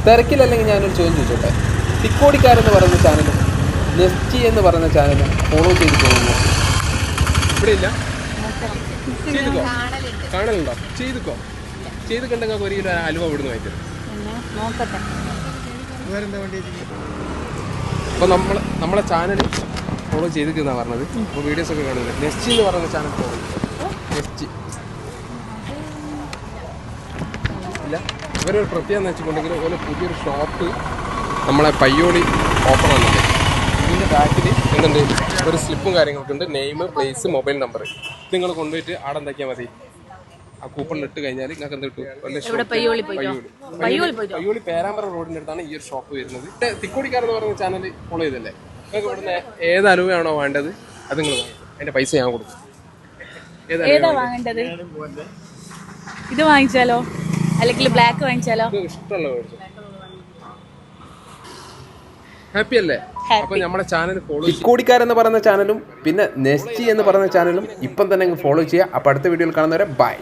തിരക്കിലല്ലെങ്കിൽ ഞാനൊരു ചോദ്യം ചോദിച്ചോട്ടെ, തിക്കോടിക്കാരെന്ന് പറയുന്ന ചാനലും നെസ്റ്റി എന്ന് പറയുന്ന ചാനലും ഫോളോ ചെയ്ത് പോകുന്നു? ഇവിടെ ഇല്ല, ചെയ്തുക്കോ, കാണലുണ്ടോ? ചെയ്തുക്കോ, ചെയ്ത് കണ്ടെങ്കിൽ ഒരു കിലോ അലുവ ഇവിടുന്ന് വാങ്ങിത്തരും. അപ്പോൾ നമ്മളെ ചാനൽ ഫോളോ ചെയ്തിരിക്കുന്നതാണ് പറഞ്ഞത്. അപ്പോൾ വീഡിയോസൊക്കെ കാണുന്നത് നെസ്റ്റി എന്ന് പറയുന്ന ചാനൽ ഫോളോ നെസ്റ്റി ഇല്ല. ഇവരൊരു പ്രത്യേകത എന്ന് വെച്ചിട്ടുണ്ടെങ്കിൽ ഒരു പുതിയൊരു ഷോപ്പ് നമ്മളെ പയ്യോളി ഓപ്പൺ ആകുന്നുണ്ട്. ഇതിൻ്റെ ബാക്കിൽ എന്തുണ്ട്, ഒരു സ്ലിപ്പും കാര്യങ്ങളൊക്കെ ഉണ്ട്, നെയിം, പ്ലേസ്, മൊബൈൽ നമ്പർ. നിങ്ങൾ കൊണ്ടുപോയിട്ട് ആടെ എന്താക്കിയാൽ മതി, ആ കൂപ്പണിൽ ഇട്ട് കഴിഞ്ഞാൽ നിങ്ങൾക്ക് എന്ത് കിട്ടും? പയ്യോളി പേരാമ്പ്ര റോഡിൻ്റെ അടുത്താണ് ഈ ഒരു ഷോപ്പ് വരുന്നത്. തിക്കോടിക്കാരെന്ന് പറയുന്ന ചാനൽ ഫോളോ ചെയ്തല്ലേ, നിങ്ങൾക്ക് ഇവിടുന്ന് ഏത് അലുവയാണോ വേണ്ടത് അത് നിങ്ങൾ വാങ്ങിക്കും. അതിൻ്റെ പൈസ ഞാൻ കൊടുക്കും. ഏതാ വാങ്ങേണ്ടത്? ഇത് വാങ്ങിച്ചാലോ അല്ലെങ്കിൽ ബ്ലാക്ക് വാങ്ങിച്ചാലോ? ഇഷ്ടമുള്ള മേടിച്ചു. ഹാപ്പി അല്ലേ? അപ്പോൾ നമ്മുടെ ചാനൽ ഫോളോ തിക്കോടിക്കാരെന്ന് പറയുന്ന ചാനലും പിന്നെ നെസ്റ്റി എന്ന് പറയുന്ന ചാനലും ഇപ്പം തന്നെ ഫോളോ ചെയ്യുക. അപ്പോൾ അടുത്ത വീഡിയോയിൽ കാണുന്നവരെ ബൈ.